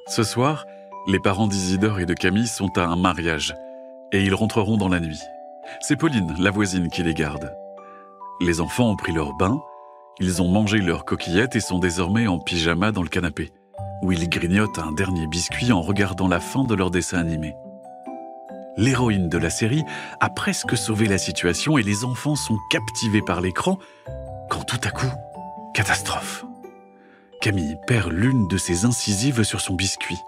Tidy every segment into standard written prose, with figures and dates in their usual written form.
Ce soir, les parents d'Isidore et de Camille sont à un mariage et ils rentreront dans la nuit. C'est Pauline, la voisine, qui les garde. Les enfants ont pris leur bain, ils ont mangé leurs coquillettes et sont désormais en pyjama dans le canapé, où ils grignotent un dernier biscuit en regardant la fin de leur dessin animé. L'héroïne de la série a presque sauvé la situation et les enfants sont captivés par l'écran quand tout à coup, catastrophe. Camille perd l'une de ses incisives sur son biscuit.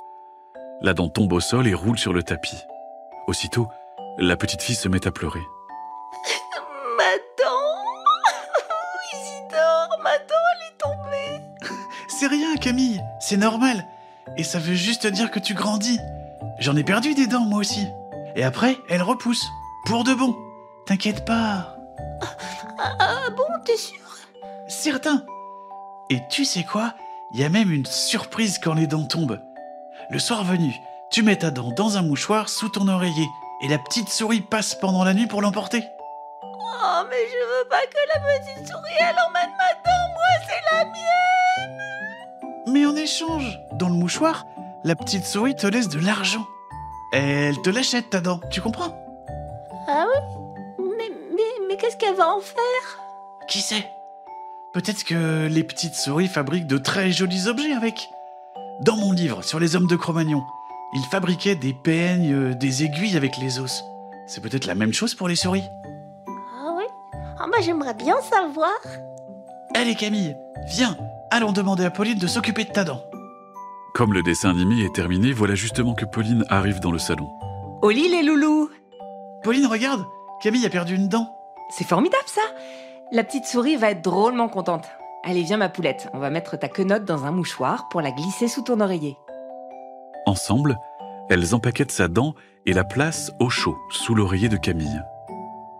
La dent tombe au sol et roule sur le tapis. Aussitôt, la petite fille se met à pleurer. Ma dent Isidore, ma dent, elle est tombée. C'est rien, Camille, c'est normal. Et ça veut juste dire que tu grandis. J'en ai perdu des dents, moi aussi. Et après, elles repoussent. Pour de bon. T'inquiète pas. Ah bon, t'es sûr? Certain. Et tu sais quoi? Il y a même une surprise quand les dents tombent. Le soir venu, tu mets ta dent dans un mouchoir sous ton oreiller et la petite souris passe pendant la nuit pour l'emporter. Oh, mais je veux pas que la petite souris, elle emmène ma dent. Moi, c'est la mienne. Mais en échange, dans le mouchoir, la petite souris te laisse de l'argent. Elle te l'achète ta dent, tu comprends? Ah oui? Mais qu'est-ce qu'elle va en faire? Qui sait? Peut-être que les petites souris fabriquent de très jolis objets avec. Dans mon livre sur les hommes de Cro-Magnon, ils fabriquaient des peignes, des aiguilles avec les os. C'est peut-être la même chose pour les souris. Ah oui? Ah bah j'aimerais bien savoir. Allez Camille, viens, allons demander à Pauline de s'occuper de ta dent. Comme le dessin animé est terminé, voilà justement que Pauline arrive dans le salon. Au lit les loulous! Pauline, regarde, Camille a perdu une dent. C'est formidable ça! La petite souris va être drôlement contente. Allez, viens ma poulette, on va mettre ta quenotte dans un mouchoir pour la glisser sous ton oreiller. Ensemble, elles empaquettent sa dent et la placent au chaud, sous l'oreiller de Camille.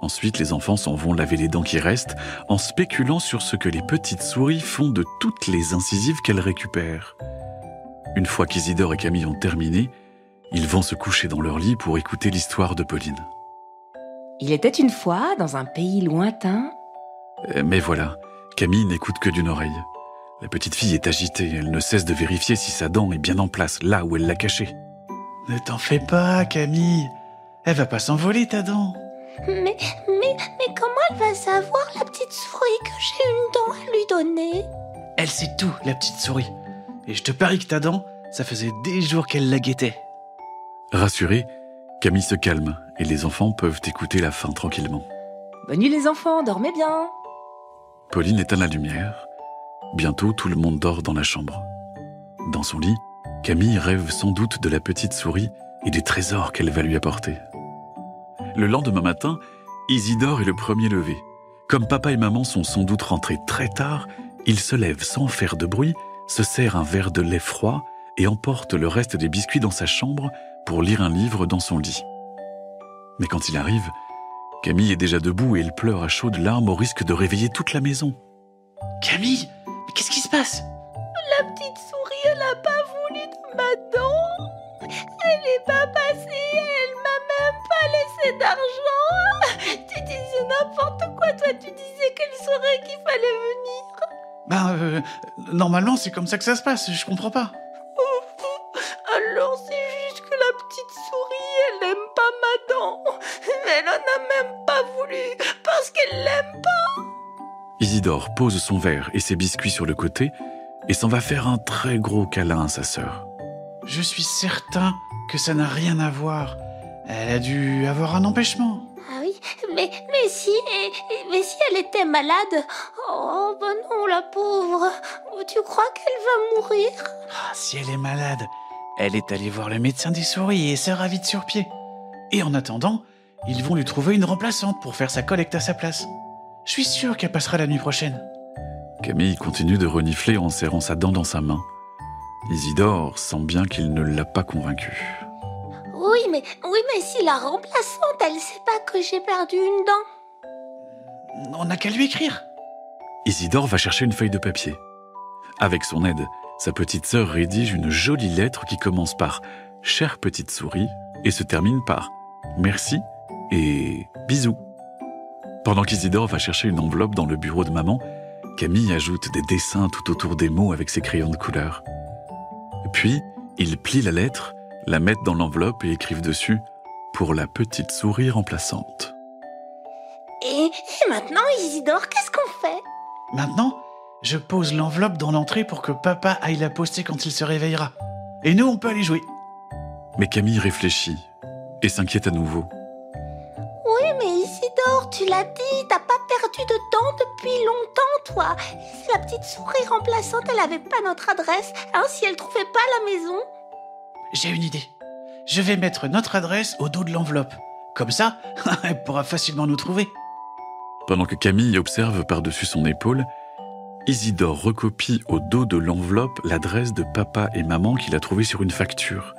Ensuite, les enfants s'en vont laver les dents qui restent en spéculant sur ce que les petites souris font de toutes les incisives qu'elles récupèrent. Une fois qu'Isidore et Camille ont terminé, ils vont se coucher dans leur lit pour écouter l'histoire de Pauline. Il était une fois, dans un pays lointain... Mais voilà, Camille n'écoute que d'une oreille. La petite fille est agitée, elle ne cesse de vérifier si sa dent est bien en place, là où elle l'a cachée. Ne t'en fais pas, Camille. Elle va pas s'envoler, ta dent. Mais comment elle va savoir, la petite souris, que j'ai une dent à lui donner? Elle sait tout, la petite souris. Et je te parie que ta dent, ça faisait des jours qu'elle la guettait. Rassurée, Camille se calme et les enfants peuvent écouter la fin tranquillement. Bonne nuit les enfants, dormez bien! Pauline éteint la lumière. Bientôt, tout le monde dort dans la chambre. Dans son lit, Camille rêve sans doute de la petite souris et des trésors qu'elle va lui apporter. Le lendemain matin, Isidore est le premier levé. Comme papa et maman sont sans doute rentrés très tard, il se lève sans faire de bruit, se sert un verre de lait froid et emporte le reste des biscuits dans sa chambre pour lire un livre dans son lit. Mais quand il arrive, Camille est déjà debout et elle pleure à chaudes larmes au risque de réveiller toute la maison. Camille, mais qu'est-ce qui se passe? La petite souris, elle a pas voulu de ma dent. Elle est pas passée, elle m'a même pas laissé d'argent. Tu disais n'importe quoi, toi, tu disais quelle soirée qu'il fallait venir. Normalement, c'est comme ça que ça se passe, je comprends pas. Alors c'est juste que la petite souris, elle aime pas ma dent. Elle en a même pas voulu, parce qu'elle l'aime pas. Isidore pose son verre et ses biscuits sur le côté et s'en va faire un très gros câlin à sa sœur. Je suis certain que ça n'a rien à voir. Elle a dû avoir un empêchement. Ah oui, mais si elle était malade. Oh ben non, la pauvre. Tu crois qu'elle va mourir? Ah, si elle est malade, elle est allée voir le médecin des souris et sera vite sur pied. Et en attendant, ils vont lui trouver une remplaçante pour faire sa collecte à sa place. Je suis sûr qu'elle passera la nuit prochaine. Camille continue de renifler en serrant sa dent dans sa main. Isidore sent bien qu'il ne l'a pas convaincue. Oui, mais si la remplaçante, elle sait pas que j'ai perdu une dent. On n'a qu'à lui écrire. Isidore va chercher une feuille de papier. Avec son aide, sa petite sœur rédige une jolie lettre qui commence par « Chère petite souris » et se termine par « Merci » et « Bisous ». Pendant qu'Isidore va chercher une enveloppe dans le bureau de maman, Camille ajoute des dessins tout autour des mots avec ses crayons de couleur. Puis, Ils plient la lettre, la mettent dans l'enveloppe et écrivent dessus « Pour la petite souris remplaçante ». Et maintenant, Isidore, qu'est-ce qu'on fait? Maintenant, je pose l'enveloppe dans l'entrée pour que papa aille la poster quand il se réveillera. Et nous, on peut aller jouer. Mais Camille réfléchit et s'inquiète à nouveau. Oui, mais Isidore, tu l'as dit, t'as pas perdu de dents depuis longtemps, toi. Et si la petite souris remplaçante, elle avait pas notre adresse, hein, si elle trouvait pas la maison? J'ai une idée. Je vais mettre notre adresse au dos de l'enveloppe. Comme ça, elle pourra facilement nous trouver. Pendant que Camille observe par-dessus son épaule, Isidore recopie au dos de l'enveloppe l'adresse de papa et maman qu'il a trouvée sur une facture.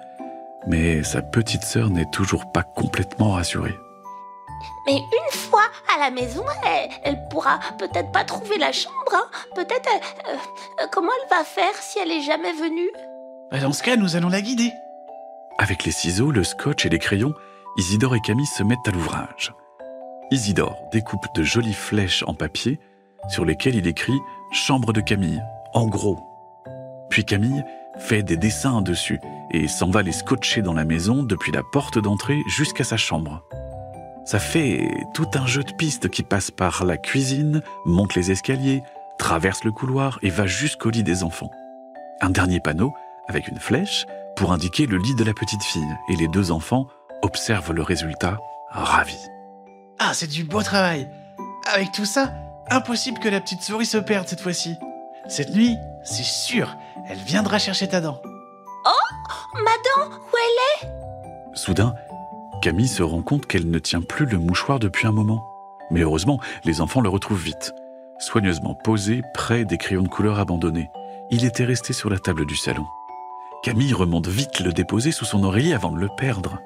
Mais sa petite sœur n'est toujours pas complètement rassurée. Mais une fois à la maison, elle pourra peut-être pas trouver la chambre, hein. Peut-être, comment elle va faire si elle est jamais venue? Dans ce cas, nous allons la guider. Avec les ciseaux, le scotch et les crayons, Isidore et Camille se mettent à l'ouvrage. Isidore découpe de jolies flèches en papier sur lesquelles il écrit « Chambre de Camille » en gros. Puis Camille fait des dessins dessus et s'en va les scotcher dans la maison depuis la porte d'entrée jusqu'à sa chambre. Ça fait tout un jeu de pistes qui passe par la cuisine, monte les escaliers, traverse le couloir et va jusqu'au lit des enfants. Un dernier panneau avec une flèche pour indiquer le lit de la petite fille et les deux enfants observent le résultat ravis. Ah, c'est du beau travail. Avec tout ça, impossible que la petite souris se perde cette fois-ci. Cette nuit, c'est sûr, elle viendra chercher ta dent. Ma dent, où elle est? Soudain, Camille se rend compte qu'elle ne tient plus le mouchoir depuis un moment. Mais heureusement, les enfants le retrouvent vite. Soigneusement posé près des crayons de couleur abandonnés. Il était resté sur la table du salon. Camille remonte vite le déposer sous son oreiller avant de le perdre.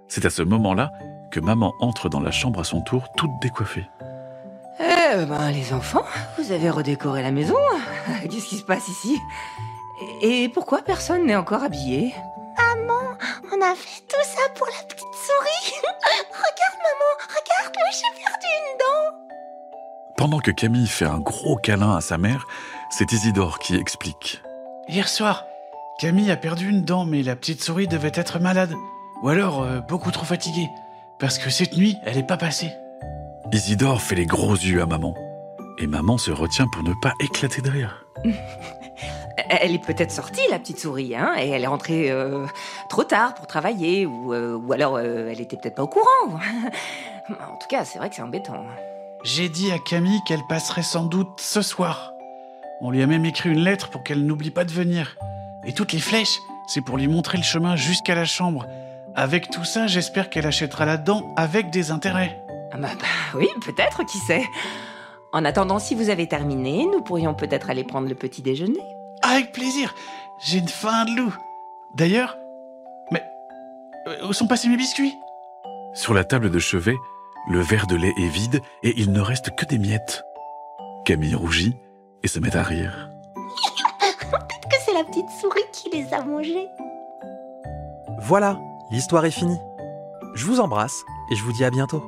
C'est à ce moment-là que maman entre dans la chambre à son tour, toute décoiffée. Les enfants, vous avez redécoré la maison. Qu'est-ce qui se passe ici? Et pourquoi personne n'est encore habillé? Maman, on a fait tout ça pour la petite souris. Regarde, maman, regarde, moi j'ai perdu une dent. Pendant que Camille fait un gros câlin à sa mère, c'est Isidore qui explique. Hier soir, Camille a perdu une dent, mais la petite souris devait être malade. Ou alors beaucoup trop fatiguée. Parce que cette nuit, elle n'est pas passée. Isidore fait les gros yeux à maman. Et maman se retient pour ne pas éclater de rire. Elle est peut-être sortie, la petite souris, hein, et elle est rentrée trop tard pour travailler, ou alors elle était peut-être pas au courant. En tout cas, c'est vrai que c'est embêtant. J'ai dit à Camille qu'elle passerait sans doute ce soir. On lui a même écrit une lettre pour qu'elle n'oublie pas de venir. Et toutes les flèches, c'est pour lui montrer le chemin jusqu'à la chambre. Avec tout ça, j'espère qu'elle achètera la dent avec des intérêts. Bah oui, peut-être, qui sait. En attendant, si vous avez terminé, nous pourrions peut-être aller prendre le petit déjeuner. Avec plaisir. J'ai une faim de loup. D'ailleurs, mais où sont passés mes biscuits? Sur la table de chevet, le verre de lait est vide et il ne reste que des miettes. Camille rougit et se met à rire. Peut-être que c'est la petite souris qui les a mangés. Voilà, l'histoire est finie. Je vous embrasse et je vous dis à bientôt.